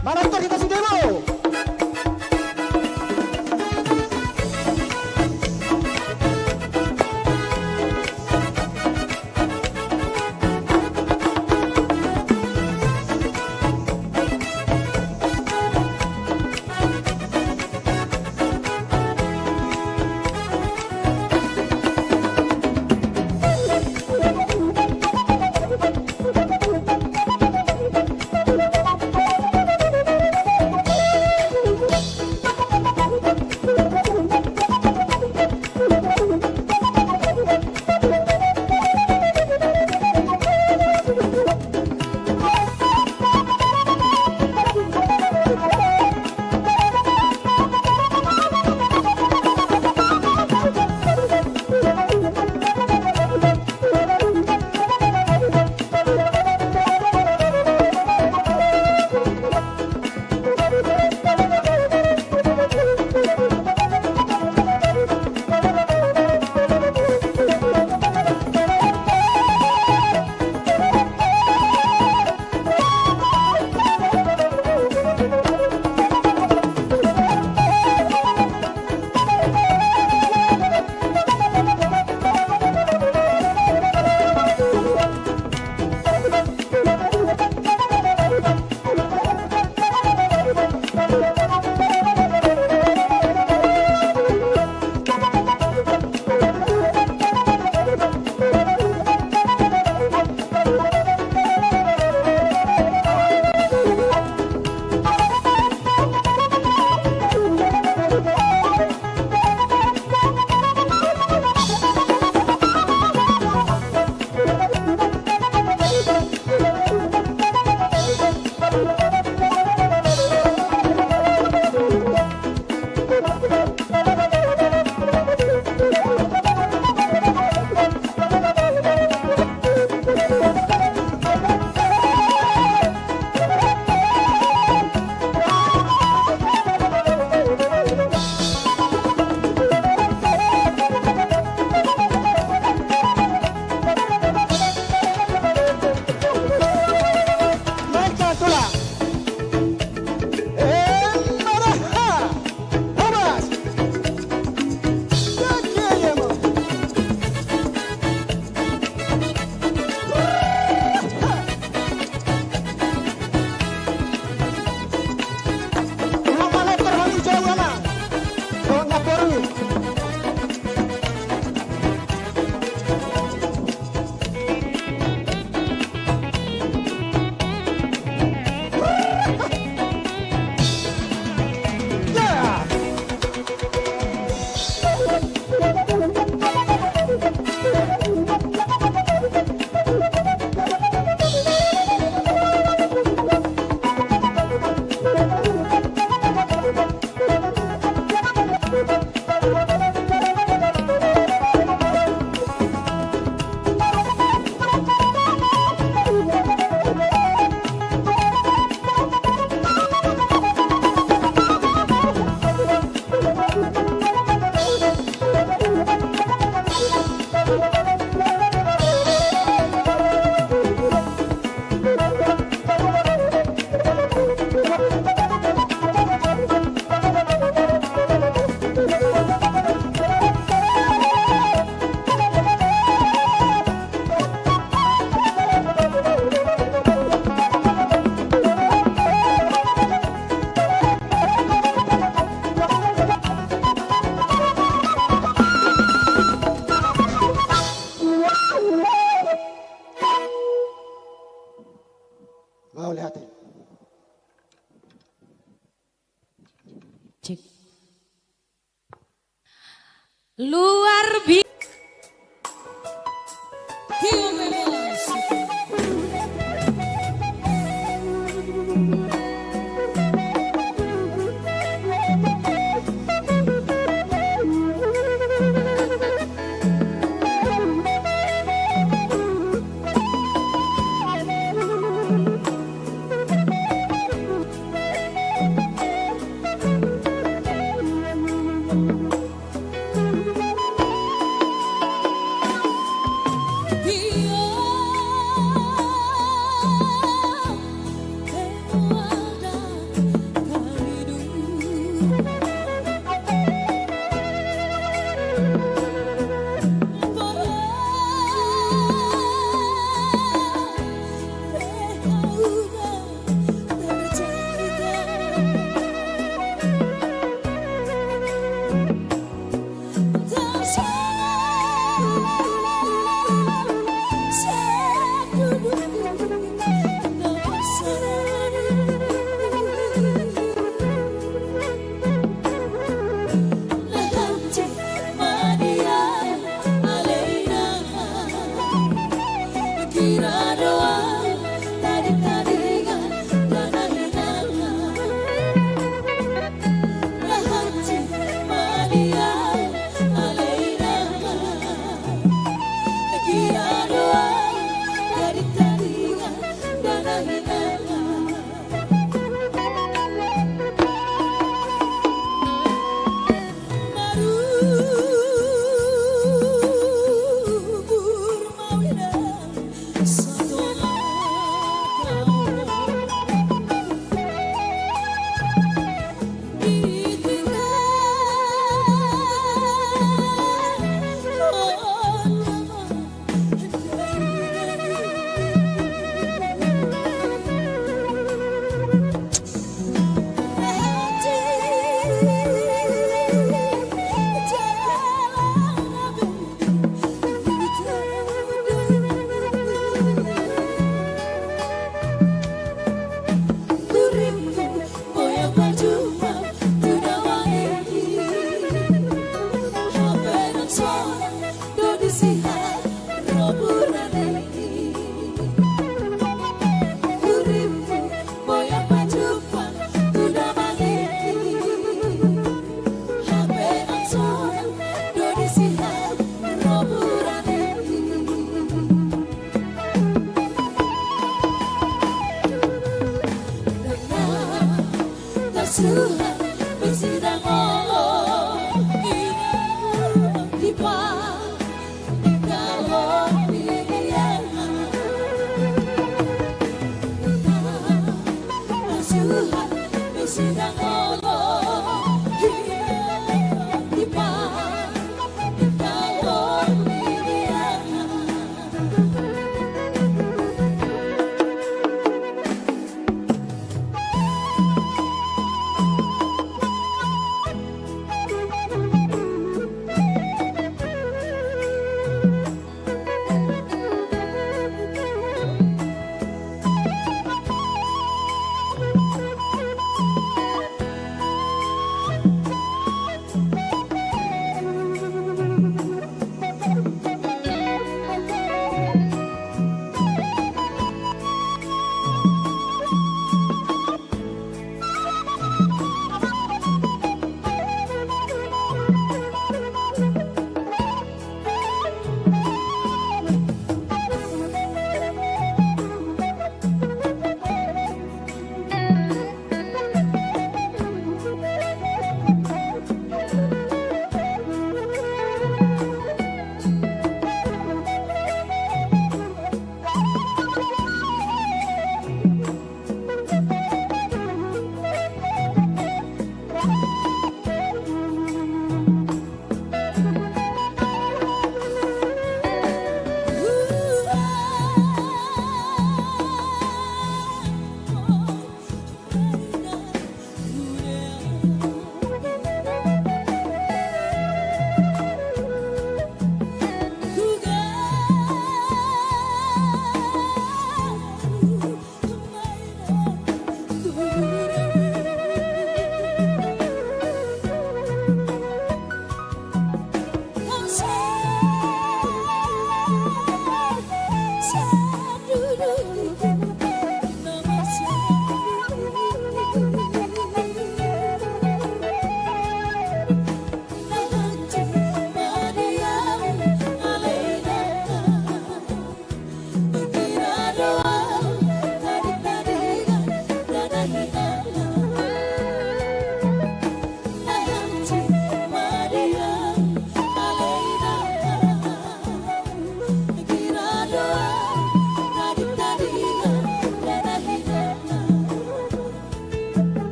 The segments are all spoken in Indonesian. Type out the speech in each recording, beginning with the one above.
Mana kita kasih demo. Luar biasa.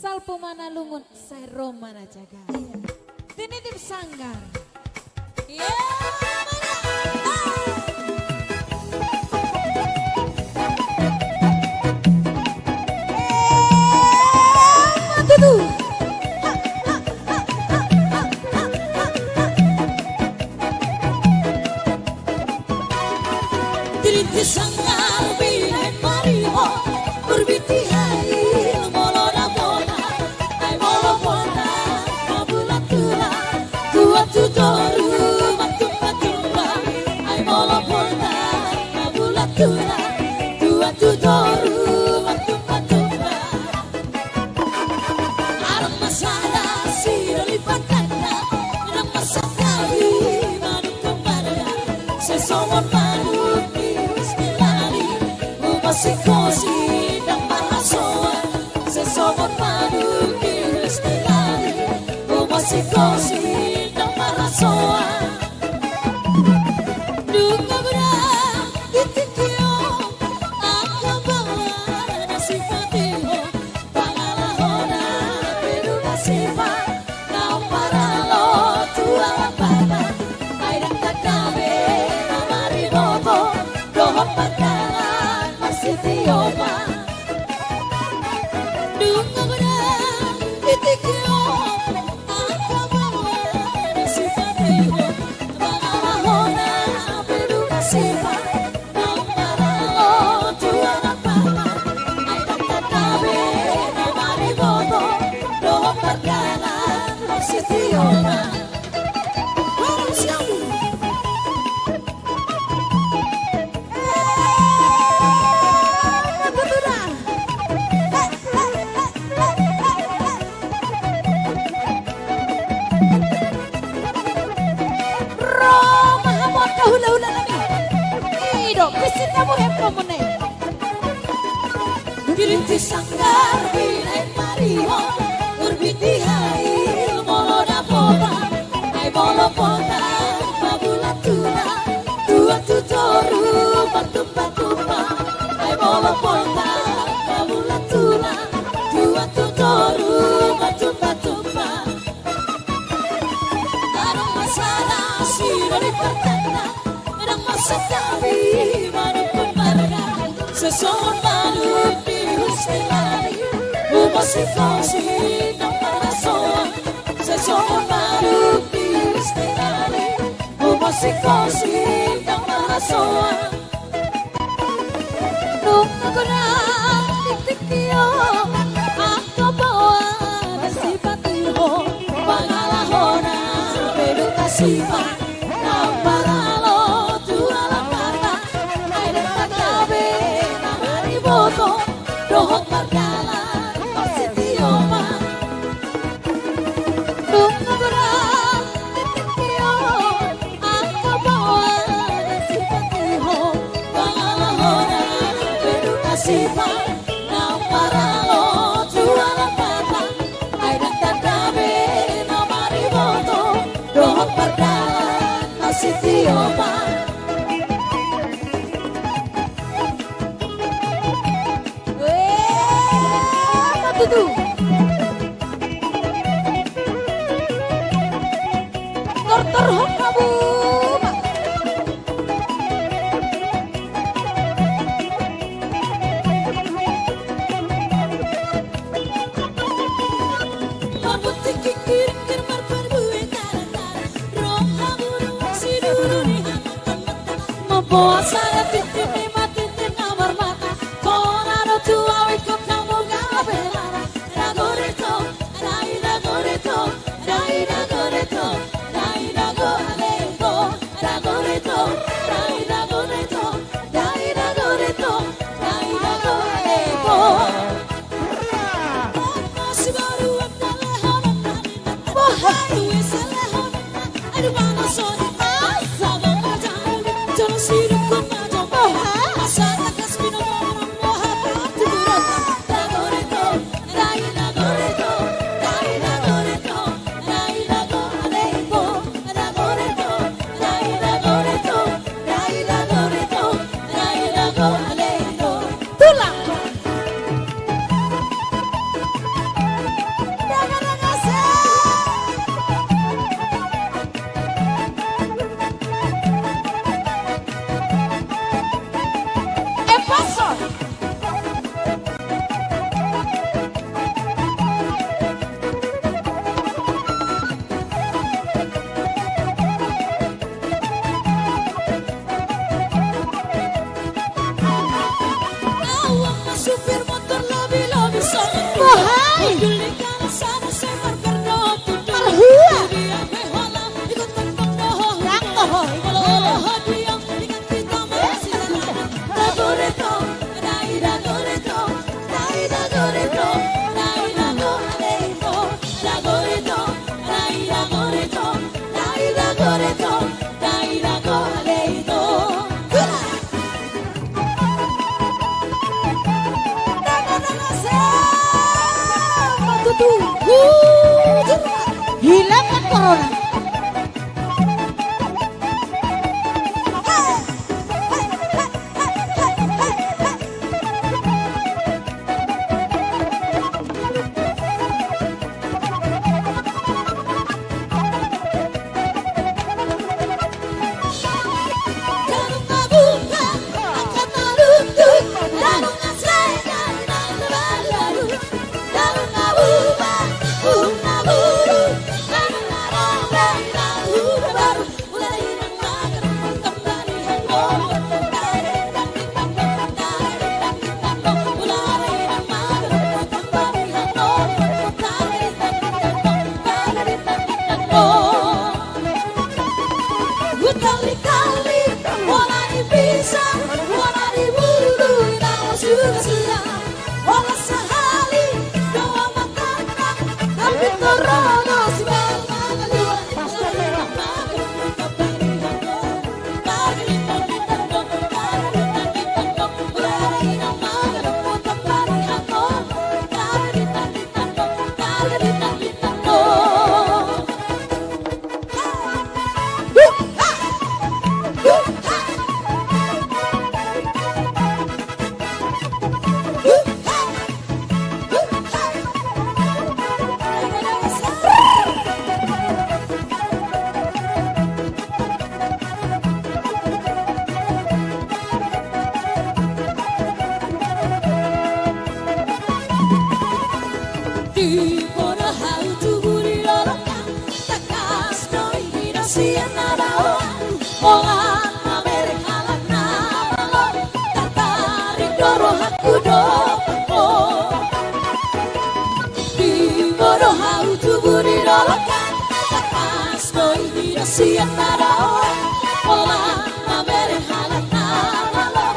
Salpo mana lungun, sero mana jaga. Tinitip sanggar. Tinitip sanggar bilang mariho berbiti hari. Tudoru matumba ai molo porta nabulatura tua tudoru matumba aram masala siro lipatana na masakali manu kembara sesomon manu istilari umasikosi dan mahasoa sesomon manu istilari umasikosi soa nunca habrá kahula-hula lagi. Ido, pisin kamu hempom meneh. Dirinti sanggar binain mariho Urbiti hai molo da pota Hai molo pota Babula tuna Tua tutoru Batumba-tumba Hai molo pota Babula tuna Tua tutoru Batumba-tumba Ada masalah Siro di pertanda Ada masalah tapi Manupun marga Sesuatu baru Musikosi ng parasoa Sa soon marupis tinali Musikosi ng parasoa Nung nagunang tiktikyo Ang kabawan na sipatiho Pangalahona Pedutasipa Ng paralo Tualang kata Ay nagtagabi Ng hariboto Dohong margala Sipa ng paralo tuwalang kata ay nagtatabi na mariboto dohong pardalan na si Tioma. Matutu. Torhong kamu. Puasa ya titik lima titik kamar mata Tornado tua wikut kamu gak belara Ragoreto, rai ragoreto Rai ragoreto, rai ragoreto Ragoreto, rai ragoreto Rai ragoreto, rai ragoreto Masih baru ada lehon Wahai wisa lehon Aduh mana sore Sabang kajang Terus hidupku macam asal akas minum orang mohon tiduran Ragoreto, rai ragoreto Rai ragoreto, rai ragoreto Ragoreto, rai ragoreto Rai ragoreto, rai ragoreto Tulang supir motor lebih sangat Wahai. Mobil sana semar berdot Alhua. Dia behola ikut terpendoh Rantoh. Kalau dia dengan kita masih Ragoreto, rai ragoreto Rai ragoreto, rai ragoreto Ragoreto, rai ragoreto Rai ragoreto, rai ragoreto Hilangkan corona. Polan Ameri halak namalo Tertarik doro haku dopako Di bodoh hau tubuh didolokan Tapas doi tidak siap narao Polan Ameri halak namalo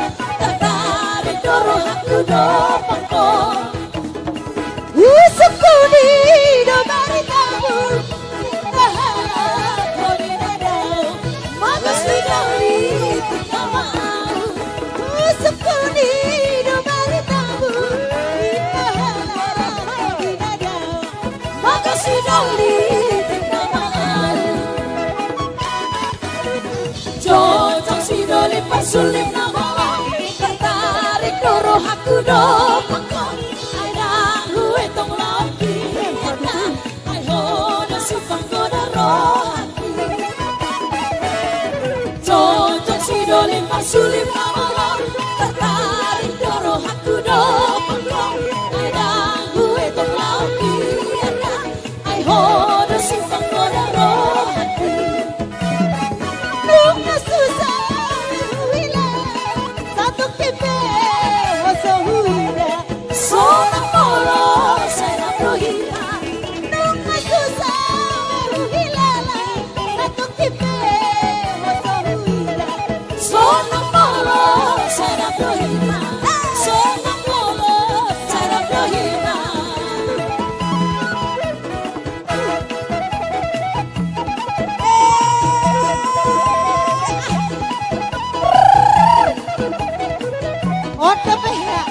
Tertarik doro haku dopako Usukku di domari tamu Sulit nama tertarik doro haku dopako ai dahu etong lampi ai hoda sifang goda rohati cocok si dolim sulit nama tertarik doro haku dopako ai dahu etong lampi ai hoda sifang goda rohati Nunggu susah Sonang molo saya prohira Nunggu susah hilala Satu kipe Wasahuida Sonang molo saya prohira Sonang molo saya prohira Oke behya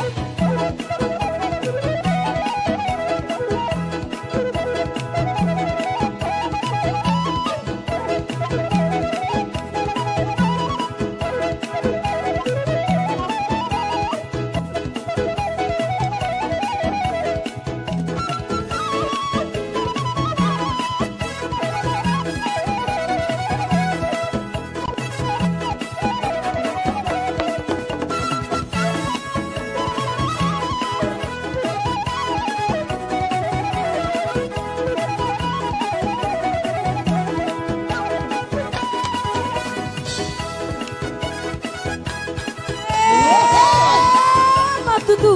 Tutu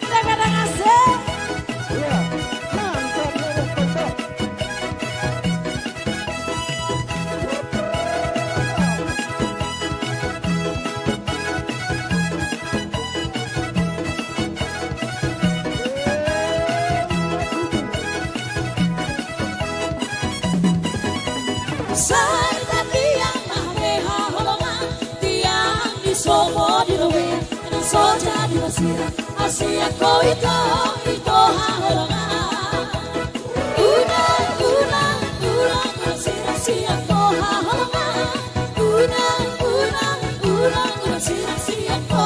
kadang-kadang asik Sai tiang mahmeha holongan tiang di somo di lowe dan soja di basira asia ko itu holongan ulang basira sia ko holongan ulang basira sia ko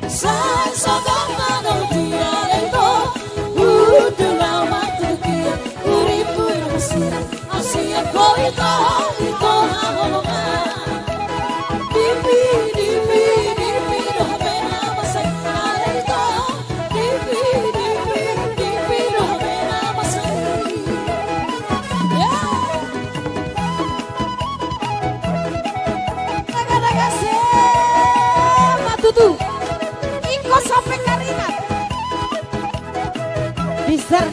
sai sogong mano dia itu udah matu dia uripu basira asia ko itu holongan dipi do bena masai ale to dipi do bena masai ya naga se matutu ingko sampai karingat Diser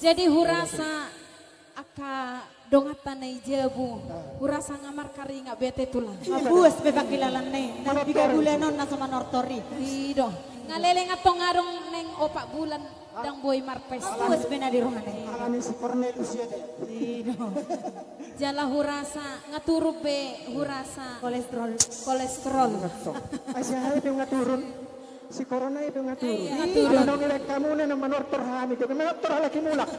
Jadi hurasa aka dongatan na ijabu hurasa ngamar kari nga bete tulang. Abus bebakilalan ne. Nang 3 bulanon na sa manortori. Dido. Ngalele nga tong ngarong neng 4 bulan dang boy marpes. Abus bena di rumah ne. Kami si Cornelius ya deh. Dido. Jala hurasa ngaturub be hurasa Kolesterol. Ay siya itu ngaturun. Si Corona itu ngaturun. ngaturun. Ano nilai kamu na manortor hami. Kaya manortor lagi mulak.